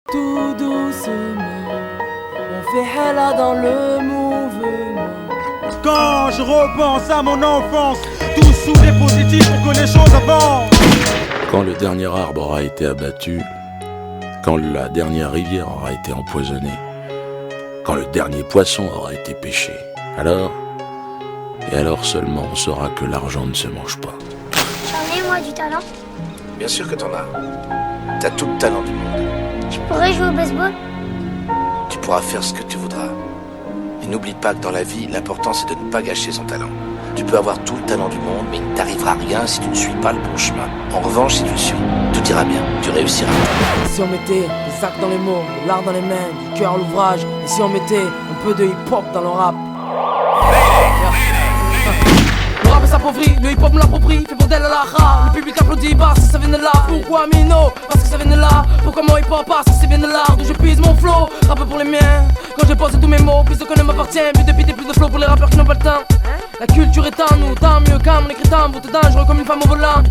Tout doucement, on fait hella dans le mouvement. Quand je repense à mon enfance, tout sous des positifs pour que les choses avancent. Quand le dernier arbre aura été abattu, quand la dernière rivière aura été empoisonnée, quand le dernier poisson aura été pêché, alors seulement on saura que l'argent ne se mange pas. J'en ai moi du talent. Bien sûr que t'en as. T'as tout le talent du monde. Je pourrais jouer au baseball. Tu pourras faire ce que tu voudras. Mais n'oublie pas que dans la vie, l'important c'est de ne pas gâcher son talent. Tu peux avoir tout le talent du monde, mais il ne t'arrivera rien si tu ne suis pas le bon chemin. En revanche, si tu le suis, tout ira bien, tu réussiras. Et si on mettait des sacs dans les mots, de l'art dans les mains, du cœur à l'ouvrage, et si on mettait un peu de hip-hop dans le rap. Le rap s'appauvrit, le hip-hop me l'approprie, fait bordel à la ra. Le public applaudit parce que ça vient de là. Pourquoi Mino? Parce que ça vient de là. Pourquoi mon hip-hop? Parce que c'est bien de l'art d'où je puise mon flow. Rap pour les miens, quand je pose tous mes mots, plus de qu'on ne m'appartient. Plus de beat et plus de flow pour les rappeurs qui n'ont pas le temps. La culture est en nous, tant mieux quand mon écrit en voûte dangereux comme une femme au volant.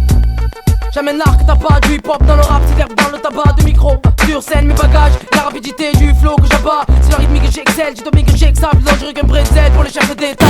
J'amène l'art que t'as pas, du hip-hop dans le rap, c'est l'herbe dans le tabac, de micro. Sur scène, mes bagages, la rapidité du flow que j'abats. C'est la rythmique que j'excelle, j'ai tombé que j'exable, dangereux qu'un bretzel pour les chefs d'état.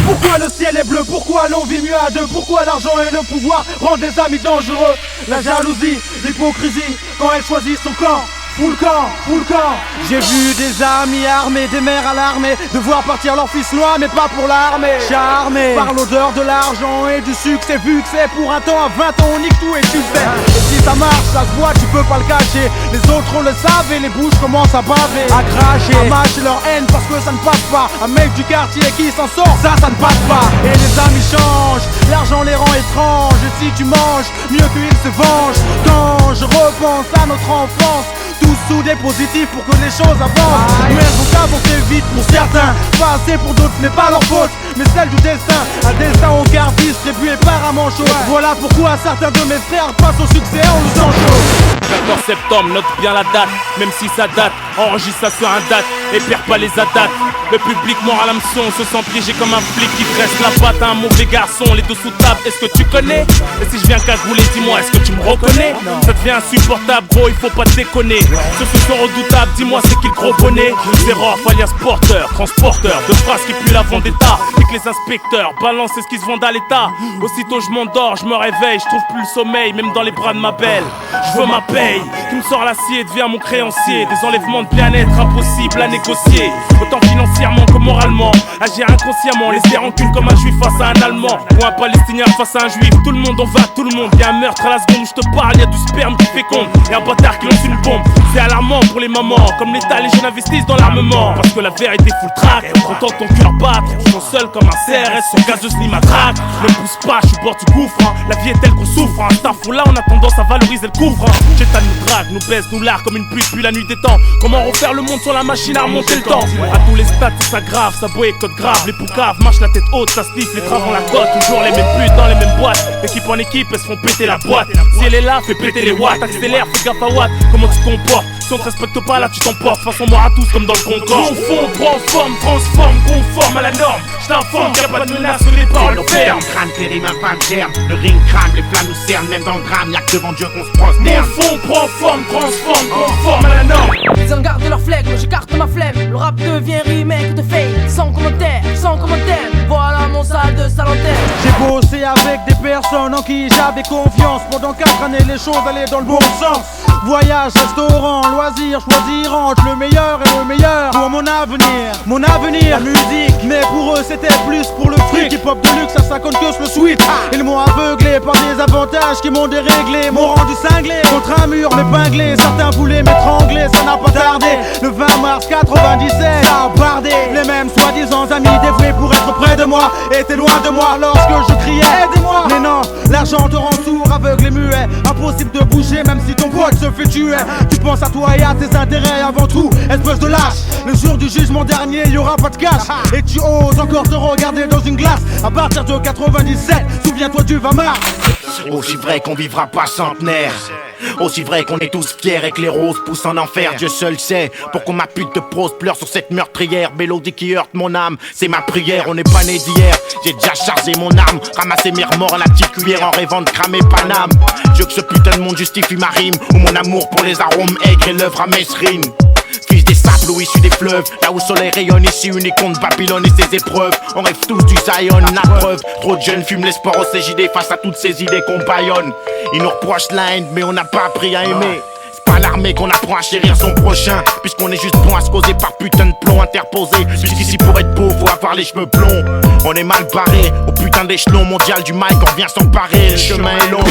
Pourquoi le ciel est bleu? Pourquoi l'on vit mieux à deux? Pourquoi l'argent et le pouvoir rendent des amis dangereux? La jalousie, l'hypocrisie, quand elle choisit son camp. Full camp, full camp. J'ai vu des amis armés, des mères alarmées, devoir partir leur fils noir mais pas pour l'armée. Charmé par l'odeur de l'argent et du succès, vu que c'est pour un temps, à 20 ans on nique tout et tu sais. Et si ça marche, ça se voit, tu peux pas le cacher. Les autres on le savent et les bouches commencent à baver, à cracher, à mâcher leur haine parce que ça ne passe pas. Un mec du quartier qui s'en sort, ça ne passe pas. Et les amis changent, l'argent les rend étranges. Et si tu manges, mieux qu'ils se vengent. Quand je repense à notre enfance, tous sous des positifs pour que les choses avancent. Mais elles vont avancer vite pour certains, pas assez pour d'autres, ce n'est pas leur faute, mais celle du destin. Un destin au quart distribué par un manchot. Voilà pourquoi certains de mes frères passent au succès en le sang chaud. 14 septembre, note bien la date, même si ça date, enregistre ça sur un date et perds pas les attaques. Le public mord à l'hameçon, se sent piégé comme un flic qui dresse la patte à un mauvais garçon. Les deux sous table, est-ce que tu connais? Et si je viens cagouler, dis-moi, est-ce que tu me reconnais? Ça devient insupportable, gros, il faut pas déconner. Sur ce son redoutable, dis-moi c'est qui le gros bonnet? Zéro alias porteur, transporteur de phrases qui puent la vendetta. Et que les inspecteurs balancent ce qui se vendent à l'état. Aussitôt je m'endors, je me réveille, je trouve plus le sommeil, même dans les bras de ma belle. Je veux ma paye, qui me sort l'acier, devient mon créancier. Des enlèvements de bien-être impossibles à négocier. Autant financièrement que moralement. Agir inconsciemment, laisser rancune comme un juif face à un allemand. Ou un palestinien face à un juif. Tout le monde en va, tout le monde. Y'a un meurtre à la seconde où je te parle, y'a du sperme qui féconde. Y'a un bâtard qui lance une bombe. C'est alarmant pour les mamans. Comme l'État, les jeunes investissent dans l'armement. Parce que la vérité fout le trac. Content ton cœur battre. Je suis seul comme un CRS sans gazeuse ni matraque. Ne me pousse pas, je suis au bord du gouffre. La vie est telle qu'on souffre. Un starfou là, on a tendance à valoriser le couvre. J'état nous drague, nous baisse, nous largue comme une pute puis la nuit des temps. Comment refaire le monde sur la machine à remonter le temps? À tous les stades, c'est ça grave, ça boycotte grave. Les poucaves marchent la tête haute, ça sniffe, les travaux la côte. Toujours les mêmes putes dans les mêmes boîtes. D'équipe en équipe, elles se font péter la boîte. Si elle est là, fais péter les watts. Accélère, fais gaffe à watt. Comment tu te comportes? Si on te respecte pas là, tu t'emportes. Façon mort à tous comme dans le Concorde. Confond, prends forme, transforme, conforme à la norme. Je t'informe qu'il n'y a pas de menace que les paroles fermes. Le crâne terrible, un pas de germe. Le ring crame, les flammes nous cernent. Même dans le drame, y'a que devant Dieu qu'on se prosterne. Confond, prends forme, transforme, conforme à la norme. Ils en gardent leur flegme, j'écarte ma flemme. Le rap devient remake de fame. Sans commentaire, sans commentaire. Voilà mon salle de salentaire. J'ai bossé avec des personnes en qui j'avais confiance. Pendant 4 années les choses allaient dans le bon sens. Voyage, restaurant, loisirs, choisir entre le meilleur et le meilleur. Pour mon avenir, la musique. Mais pour eux c'était plus pour le fric. Hip hop de luxe, ça compte que le sweet. Ils m'ont aveuglé par des avantages qui m'ont déréglé. M'ont rendu cinglé, contre un mur m'épinglé. Certains voulaient m'étrangler, ça n'a pas tardé. Le 20 mars 97, ça a bardé. Les mêmes soi-disant amis dévoués pour être près de moi étaient loin de moi lorsque je criais aidez-moi. Mais non, l'argent te rend sourd, aveugle et muet. Impossible de bouger même si ton pote se fait tuer. Tu penses à toi et à tes intérêts avant tout, espèce de lâche. Le jour du jugement dernier, y aura pas de cash. Et tu oses encore te regarder dans une glace. À partir de 97, souviens-toi du 20 mars. Aussi vrai qu'on vivra pas centenaire. Aussi vrai qu'on est tous fiers et que les roses poussent en enfer. Dieu seul sait pourquoi ma pute de prose pleure sur cette meurtrière. Mélodie qui heurte mon âme, c'est ma prière. On n'est pas né d'hier, j'ai déjà chargé mon arme, ramassé mes remords à la petite cuillère en rêvant de cramer Paname. Je veux que ce putain de monde justifie ma rime, ou mon amour pour les arômes aigres et l'œuvre à Mesrine. Fils des sables ou issus des fleuves, là où le soleil rayonne, ici unique contre Babylone et ses épreuves. On rêve tous du Zion, la preuve. Trop de jeunes fument l'espoir au CJD face à toutes ces idées qu'on baillonne. Ils nous reprochent la haine, mais on n'a pas appris à aimer. C'est pas l'armée qu'on apprend à chérir son prochain, puisqu'on est juste bon à se causer par putain de plomb interposé. Puisqu'ici pour être beau, faut avoir les cheveux blonds. On est mal barré, au putain d'échelon mondial du mic, on vient s'emparer. Le chemin est long.